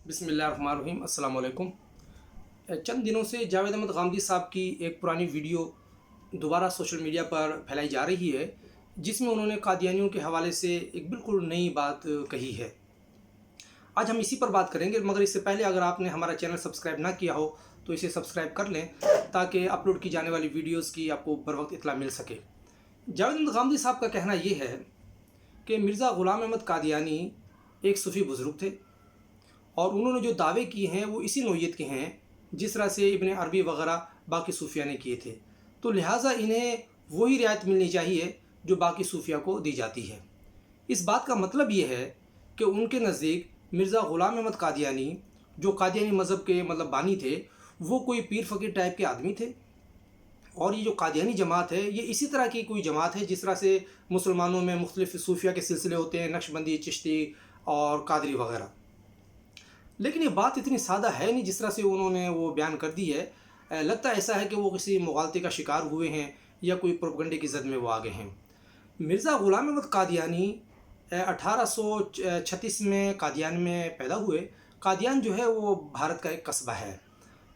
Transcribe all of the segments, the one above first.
बिस्मिल्लाहिर्रहमानिर्रहीम। अस्सलाम वालेकुम। चंद दिनों से जावेद अहमद गामदी साहब की एक पुरानी वीडियो दोबारा सोशल मीडिया पर फैलाई जा रही है, जिसमें उन्होंने कादियानियों के हवाले से एक बिल्कुल नई बात कही है। आज हम इसी पर बात करेंगे, मगर इससे पहले अगर आपने हमारा चैनल सब्सक्राइब ना किया हो तो इसे सब्सक्राइब कर लें, ताकि अपलोड की जाने वाली वीडियोस की आपको बर वक्त इत्तला मिल सके। जावेद अहमद गामदी साहब का कहना ये है कि मिर्ज़ा ग़ुलाम अहमद कादियानी एक सूफ़ी बुज़ुर्ग थे और उन्होंने जो दावे किए हैं वो इसी नौइयत के हैं जिस तरह से इब्न अरबी वगैरह बाकी सूफिया ने किए थे। तो लिहाजा इन्हें वही रियायत मिलनी चाहिए जो बाकी सूफिया को दी जाती है। इस बात का मतलब ये है कि उनके नज़दीक मिर्ज़ा ग़ुलाम अहमद कादियानी, जो कादियानी मज़हब के बानी थे, वो कोई पीर फ़कीर टाइप के आदमी थे। और ये जो कादियानी जमात है, ये इसी तरह की कोई जमात है जिस तरह से मुसलमानों में मुख्तलिफ़ सूफिया के सिलसिले होते हैं, नक्शबंदी, चिश्ती और कादरी वगैरह। लेकिन ये बात इतनी सादा है नहीं जिस तरह से उन्होंने वो बयान कर दी है। लगता ऐसा है कि वो किसी मुग़ालते का शिकार हुए हैं या कोई प्रोपगंडे की ज़द में वो आ गए हैं। मिर्ज़ा ग़ुलाम अहमद कादियानी 1836 में कादियान में पैदा हुए। कादियान जो है वो भारत का एक कस्बा है।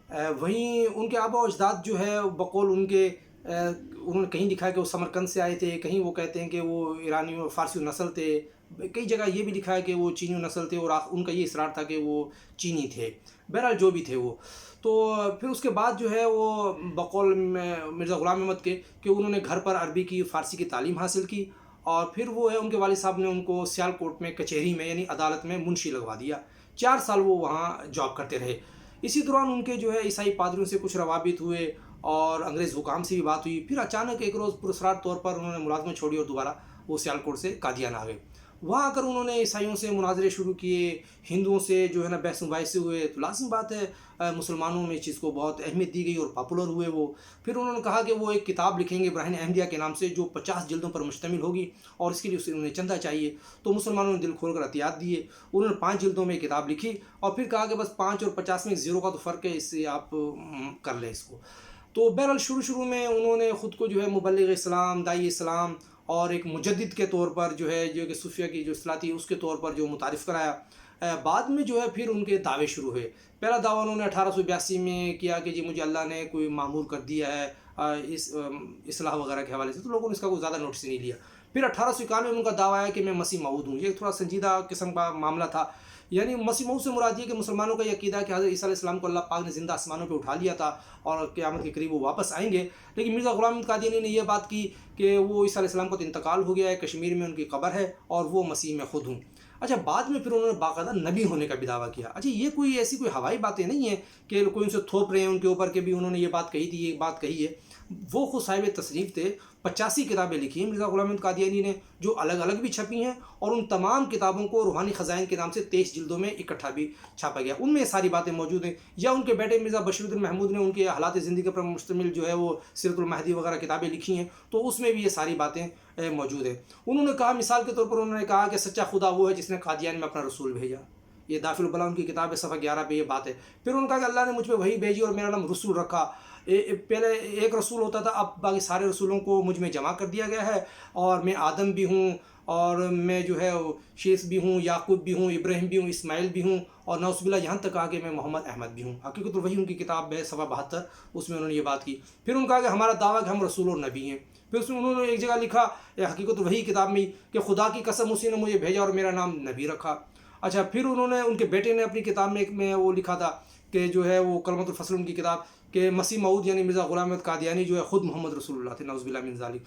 वहीं उनके आबा व अजदाद जो है बकौल उनके उन्होंने कहीं लिखा है कि वो समरकंद से आए थे, कहीं वो कहते हैं कि वो ईरानी और फ़ारसी नस्ल थे, कई जगह ये भी लिखा है कि वो चीनी नस्ल थे और उनका ये इसरार था कि वो चीनी थे। बहरहाल जो भी थे वो, तो फिर उसके बाद जो है वो बकौल मिर्ज़ा ग़ुलाम अहमद के कि उन्होंने घर पर अरबी की, फ़ारसी की तालीम हासिल की और फिर वो है उनके वालिद साहब ने उनको सियालकोट में कचहरी में यानी अदालत में मुंशी लगवा दिया। 4 साल वो वहाँ जॉब करते रहे। इसी दौरान उनके जो है ईसाई पादरियों से कुछ रवाबित हुए और अंग्रेज़ हुकाम से भी बात हुई। फिर अचानक एक रोज़ पुरस्कार तौर पर उन्होंने मुलाज़मत छोड़ी और दोबारा वो सियालकोट से कादियान आ गए। वहाँ आकर उन्होंने ईसाइयों से मुनाज़रे शुरू किए, हिंदुओं से जो है ना बहस मुबाहिसे हुए। तो लाज़िम बात है मुसलमानों में इस चीज़ को बहुत अहमियत दी गई और पॉपुलर हुए वो। फिर उन्होंने कहा कि वो एक किताब लिखेंगे इब्राहिम अहमदिया के नाम से, जो 50 जिल्दों पर मुश्तमिल होगी और इसके लिए उन्हें चंदा चाहिए। तो मुसलमानों ने दिल खोल कर अतियात दिए। उन्होंने 5 जिल्दों में किताब लिखी और फिर कहा कि बस 5 और 50 में एक ज़ीरो का तो फ़र्क है, इससे आप कर लें इसको। तो बहरहाल शुरू में उन्होंने ख़ुद को जो है मुबल्लिग़ इस्लाम, दाई इस्लाम और एक मुजद्दिद के तौर पर जो है जो कि सूफिया की जो इस्तिलाह थी उसके तौर पर जो मुतारिफ़ कराया। बाद में जो है फिर उनके दावे शुरू हुए। पहला दावा उन्होंने 1882 में किया कि जी मुझे अल्लाह ने कोई मामूर कर दिया है इस इस्लाह वगैरह के हवाले से, तो लोगों ने इसका कोई ज़्यादा नोटिस नहीं लिया। फिर 1891 में उनका दावा है कि मैं मसीह मऊद हूँ। ये थोड़ा संजीदा किस्म का मामला था। यानी मसीह मऊद से मुराद ये कि मुसलमानों का ये अक़ीदा है कि हज़रत ईसा अलैहिस्सलाम को अल्लाह पाक ने ज़िंदा आसमानों पे उठा लिया था और क़यामत के करीब वो वापस आएंगे। लेकिन मिर्ज़ा ग़ुलाम अहमद कादियानी ने यह बात की कि वो ईसा अलैहिस्सलाम का तो इंतकाल हो गया है, कश्मीर में उनकी कब्र है और वो मसीह में ख़ुद हूँ। अच्छा, बाद में फिर उन्होंने बाकायदा नबी होने का भी दावा किया। अच्छा, ये कोई ऐसी कोई हवाई बातें नहीं है कि कोई उनसे थोप रहे हैं उनके ऊपर कि भी उन्होंने ये बात कही थी, ये बात कही है। वो खुद साहिब तसनीफ़ थे। 85 किताबें लिखी हैं मिर्ज़ा ग़ुलाम अहमद कादियानी ने, जो अलग अलग भी छपी हैं और उन तमाम किताबों को रूहानी ख़ज़ाइन के नाम से 23 जिल्दों में इकट्ठा भी छापा गया। उनमें ये सारी बातें मौजूद हैं। या उनके बेटे मिर्ज़ा बशीरुद्दीन महमूद ने उनके हालात ज़िंदगी पर मुश्तमिल जो है वो सीरतुल महदी वगैरह किताबें लिखी हैं, तो उसमें भी ये सारी बातें मौजूद हैं। उन्होंने कहा, मिसाल के तौर पर उन्होंने कहा कि सच्चा खुदा वो है जिसने कादियान में अपना रसूल भेजा। ये दाफ़िल बला उनकी किताब है, सफ़ा 11 पे ये बात है। फिर उन्होंने कहा कि अल्लाह ने मुझ पर वही भेजी और मेरा नाम रसूल रखा। पहले एक रसूल होता था, अब बाकी सारे रसूलों को मुझ में जमा कर दिया गया है और मैं आदम भी हूँ और मैं जो है शेष भी हूँ, याकूब भी हूँ, इब्राहिम भी हूँ, इस्माइल भी हूँ और नौसबिल्ला यहाँ तक कहा कि मैं मोहम्मद अहमद भी हूँ। हकीकत वही उनकी किताब है, सफ़ा 72, उसमें उन्होंने ये बात की। फिर उन्होंने कहा कि हमारा दावा कि हम रसूल और नबी हैं। फिर उसमें उन्होंने एक जगह लिखा हकीकत वही किताब में कि खुदा की कसम उसी ने मुझे भेजा और मेरा नाम नबी रखा। अच्छा, फिर उन्होंने उनके बेटे ने अपनी किताब में वो लिखा था कि जो है वो कलमतुल फ़स्ल उनकी किताब कि मसीह मऊद यानी मिर्ज़ा ग़ुलाम अहमद कादियानी जो है ख़ुद मोहम्मद रसूलुल्लाह थे, नऊज़ुबिल्लाह मिन ज़ालिक।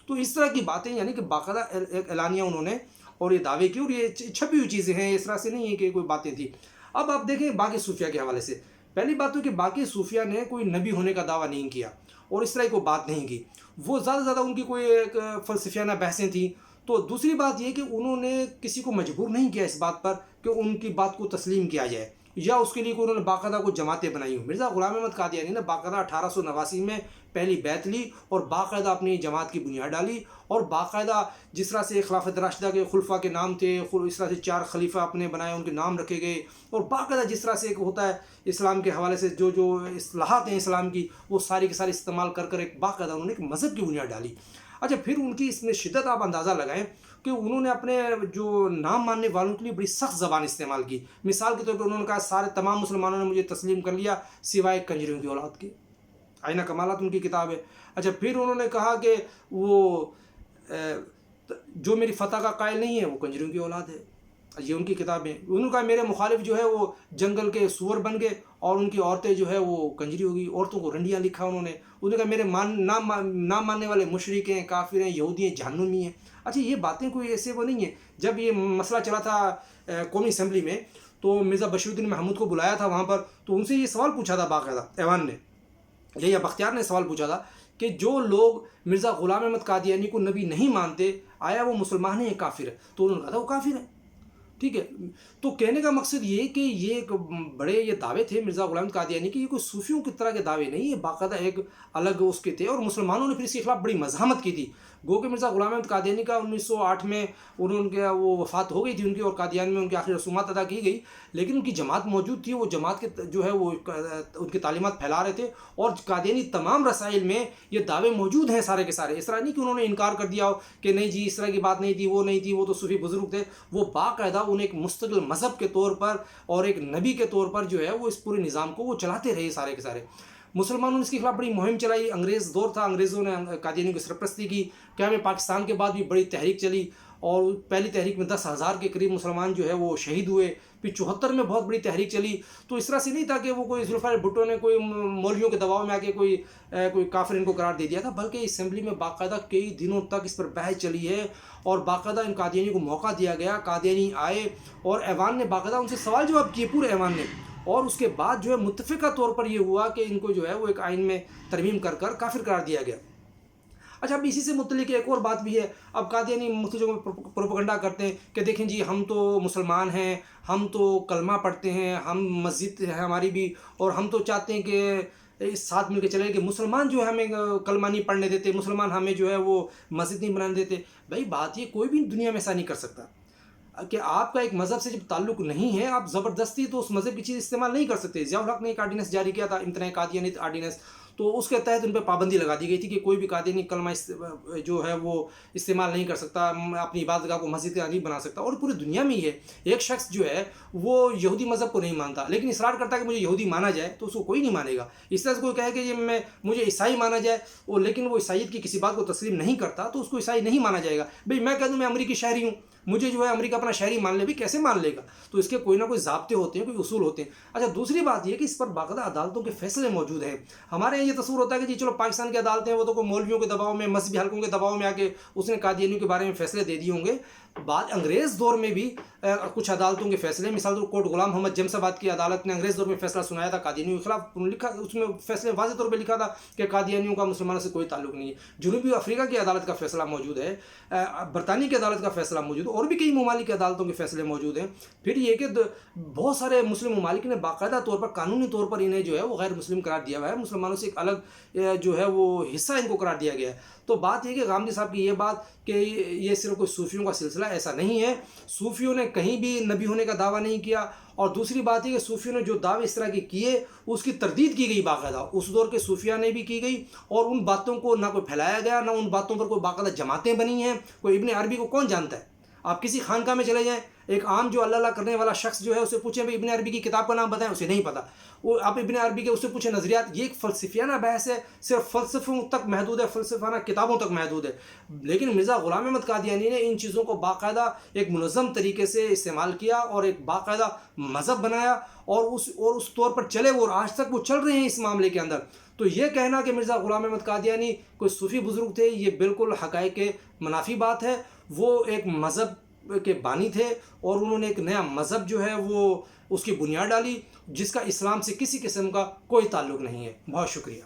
तो इस तरह की बातें यानी कि बाकायदा एलानिया उन्होंने और ये दावे की और ये छपी हुई चीज़ें हैं, इस तरह से नहीं है कि कोई बातें थी। अब आप देखें बाकी सूफिया के हवाले से, पहली बात तो कि बाकी सूफिया ने कोई नबी होने का दावा नहीं किया और इस तरह की कोई बात नहीं की। वो ज़्यादा से ज़्यादा उनकी कोई एक फ़लसफ़ियाना बहसें थी। तो दूसरी बात ये कि उन्होंने किसी को मजबूर नहीं किया इस बात पर कि उनकी बात को तस्लीम किया जाए या उसके लिए उन्होंने बाकायदा कुछ जमातें बनाई हुई। मिर्ज़ा ग़ुलाम अहमद कादियानी ने बाकायदा 1889 में पहली बैत ली और बाकायदा अपनी जमात की बुनियाद डाली और बाकायदा जिस तरह से खिलाफत राशिदा के खुलफा के नाम थे, इस तरह से 4 खलीफा अपने बनाए, उनके नाम रखे गए और बाकायदा जिस तरह से एक होता है इस्लाम के हवाले से जो इस्लाहात हैं इस्लाम की, वो सारी की सारी इस्तेमाल कर एक बाकायदा उन्होंने एक मज़हब की बुनियाद डाली। अच्छा, फिर उनकी इसमें शिद्दत आप अंदाज़ा लगाएं کہ انہوں نے اپنے جو نام ماننے والوں کے لیے بڑی سخت زبان استعمال کی. مثال کے طور پر انہوں نے کہا سارے تمام مسلمانوں نے مجھے تسلیم کر لیا سوائے کنجریوں کی اولاد کے. آئینہ کمالات ان کی کتاب ہے. اچھا پھر انہوں نے کہا کہ وہ جو میری فتح کا قائل نہیں ہے وہ کنجریوں کی اولاد ہے. یہ ان کی کتابیں. انہوں نے کہا میرے مخالف جو ہے وہ جنگل کے سور بن گئے اور ان کی عورتیں جو ہے وہ کنجری ہو گئی. عورتوں کو رنڈیاں لکھا انہوں نے کہا میرے نام ماننے والے مشرک ہیں، کافر ہیں، یہودی ہیں، جہنمی ہیں. اچھا یہ باتیں کوئی ایسے وہ نہیں ہیں. جب یہ مسئلہ چلا تھا قومی اسمبلی میں تو مرزا بشیر الدین محمود کو بلایا تھا وہاں پر، تو ان سے یہ سوال پوچھا تھا باقاعدہ ایوان نے، یا بختیار نے سوال پوچھا تھا کہ جو لوگ مرزا غلام احمد قادیانی کو نبی نہیں مانتے آیا وہ مسلمان ہیں یا کافر ہے؟ تو انہوں نے کہا تھا وہ کافر ہیں. ٹھیک ہے. تو کہنے کا مقصد یہ کہ یہ ایک بڑے یہ دعوے تھے مرزا غلام قادیانی کے، یہ کوئی صوفیوں کی طرح کے دعوے نہیں، یہ باقاعدہ ایک الگ اس کے تھے، اور مسلمانوں نے پھر اس کے خلاف بڑی مزاحمت کی تھی. گو کہ مرزا غلام احمد قادیانی کا 1908 میں ان کے وہ وفات ہو گئی تھی ان کی، اور قادیان میں ان کی آخری رسومات ادا کی گئی، لیکن ان کی جماعت موجود تھی. وہ جماعت کے جو ہے وہ ان کی تعلیمات پھیلا رہے تھے، اور قادیانی تمام رسائل میں یہ دعوے موجود ہیں سارے کے سارے. اس طرح نہیں کہ انہوں نے انکار کر دیا ہو کہ نہیں جی اس طرح کی بات نہیں تھی، وہ نہیں تھی، وہ تو صوفی بزرگ تھے. وہ باقاعدہ انہیں ایک مستقل مذہب کے طور پر اور ایک نبی کے طور پر جو ہے وہ اس پورے نظام کو وہ چلاتے رہے سارے کے سارے. مسلمانوں نے اس کے خلاف بڑی مہم چلائی. انگریز دور تھا، انگریزوں نے قادیانی کی سرپرستی کی. کیا میں پاکستان کے بعد بھی بڑی تحریک چلی، اور پہلی تحریک میں 10,000 کے قریب مسلمان جو ہے وہ شہید ہوئے. پھر 74 میں بہت بڑی تحریک چلی. تو اس طرح سے نہیں تھا کہ وہ کوئی ذوالفقار بھٹو نے کوئی مولویوں کے دباؤ میں آ کے کوئی کافر ان کو قرار دے دیا تھا، بلکہ اسمبلی میں باقاعدہ کئی دنوں تک اس پر بحث چلی ہے، اور باقاعدہ ان قادیانی کو موقع دیا گیا. قادیانی آئے اور ایوان نے باقاعدہ ان سے سوال جواب کیے پورے ایوان نے، اور اس کے بعد جو ہے متفقہ طور پر یہ ہوا کہ ان کو جو ہے وہ ایک آئین میں ترمیم کر کافر قرار دیا گیا. اچھا اب اسی سے متعلق ایک اور بات بھی ہے. اب قادیانی مختلف جگہوں میں پروپیگنڈا کرتے ہیں کہ دیکھیں جی ہم تو مسلمان ہیں، ہم تو کلمہ پڑھتے ہیں، ہم مسجد ہے ہماری بھی، اور ہم تو چاہتے ہیں کہ اس ساتھ مل کے چلے کہ مسلمان جو ہے ہمیں کلمہ نہیں پڑھنے دیتے، مسلمان ہمیں جو ہے وہ مسجد نہیں بنانے دیتے. بھائی بات یہ کوئی بھی دنیا میں ایسا نہیں کر سکتا کہ آپ کا ایک مذہب سے جب تعلق نہیں ہے آپ زبردستی تو اس مذہب کی چیز استعمال نہیں کر سکتے. ضیاء الحق نے ایک آرڈیننس جاری کیا تھا، امتناع قادیانی آرڈیننس، تو اس کے تحت ان پہ پابندی لگا دی گئی تھی کہ کوئی بھی قادیانی کلمہ جو ہے وہ استعمال نہیں کر سکتا، اپنی عبادت گاہ کو مسجد نہیں بنا سکتا. اور پوری دنیا میں یہ ایک شخص جو ہے وہ یہودی مذہب کو نہیں مانتا لیکن اصرار کرتا ہے کہ مجھے یہودی مانا جائے، تو اس کو کوئی نہیں مانے گا. اس طرح سے کوئی کہے کہ یہ مجھے عیسائی مانا جائے، اور لیکن وہ عیسائیت کی کسی بات کو تسلیم نہیں کرتا، تو اس کو عیسائی نہیں مانا جائے گا. بھئی میں کہہ دوں میں امریکی شہری ہوں، مجھے جو ہے امریکہ اپنا شہری مان لے، بھی کیسے مان لے گا؟ تو اس کے کوئی نہ کوئی ضابطے ہوتے ہیں، کوئی اصول ہوتے ہیں. اچھا دوسری بات یہ کہ اس پر باقاعدہ عدالتوں کے فیصلے موجود ہیں. ہمارے یہاں یہ تصور ہوتا ہے کہ جی چلو پاکستان کی عدالتیں وہ تو کوئی مولویوں کے دباؤ میں، مذہبی حلقوں کے دباؤ میں آ کے اس نے قادیانیوں کے بارے میں فیصلے دے دیے ہوں گے. بعد انگریز دور میں بھی کچھ عدالتوں کے فیصلے، مثال طور کوٹ غلام محمد جمساباد کی عدالت نے انگریز دور میں فیصلہ سنایا تھا قادیانیوں کے خلاف. لکھا اس میں فیصلے واضح طور پہ لکھا تھا کہ قادیانیوں کا مسلمانوں سے کوئی تعلق نہیں ہے. جنوبی افریقہ کی عدالت کا فیصلہ موجود ہے، برطانیہ کی عدالت کا فیصلہ موجود ہے، اور بھی کئی ممالک کی عدالتوں کے فیصلے موجود ہیں. پھر یہ کہ بہت سارے مسلم ممالک نے باقاعدہ طور پر قانونی طور پر انہیں جو ہے وہ غیر مسلم قرار دیا ہوا ہے، مسلمانوں سے ایک الگ جو ہے وہ حصہ ان کو قرار دیا گیا ہے. تو بات یہ کہ غامدی صاحب کی یہ بات کہ یہ صرف کوئی صوفیوں کا سلسلہ، ایسا نہیں ہے. صوفیوں نے کہیں بھی نبی ہونے کا دعویٰ نہیں کیا. اور دوسری بات یہ کہ صوفیوں نے جو دعوے اس طرح کے کیے اس کی تردید کی گئی باقاعدہ، اس دور کے صوفیہ نے بھی کی گئی، اور ان باتوں کو نہ کوئی پھیلایا گیا، نہ ان باتوں پر کوئی باقاعدہ جماعتیں بنی ہیں. کوئی ابن عربی کو کون جانتا ہے؟ آپ کسی خانقاہ میں چلے جائیں، ایک عام جو اللہ کرنے والا شخص جو ہے اسے پوچھیں بھائی ابن عربی کی کتاب کا نام بتائیں، اسے نہیں پتہ. وہ آپ ابن عربی کے اسے پوچھیں نظریات، یہ ایک فلسفیانہ بحث ہے، صرف فلسفوں تک محدود ہے، فلسفانہ کتابوں تک محدود ہے. لیکن مرزا غلام احمد قادیانی نے ان چیزوں کو باقاعدہ ایک منظم طریقے سے استعمال کیا اور ایک باقاعدہ مذہب بنایا، اور اس طور پر چلے وہ، اور آج تک وہ چل رہے ہیں اس معاملے کے اندر. تو یہ کہنا کہ مرزا غلام احمد قادیانی کوئی صوفی بزرگ تھے، یہ بالکل حقائق کے منافی بات ہے. وہ ایک مذہب کے بانی تھے، اور انہوں نے ایک نیا مذہب جو ہے وہ اس کی بنیاد ڈالی، جس کا اسلام سے کسی قسم کا کوئی تعلق نہیں ہے. بہت شکریہ.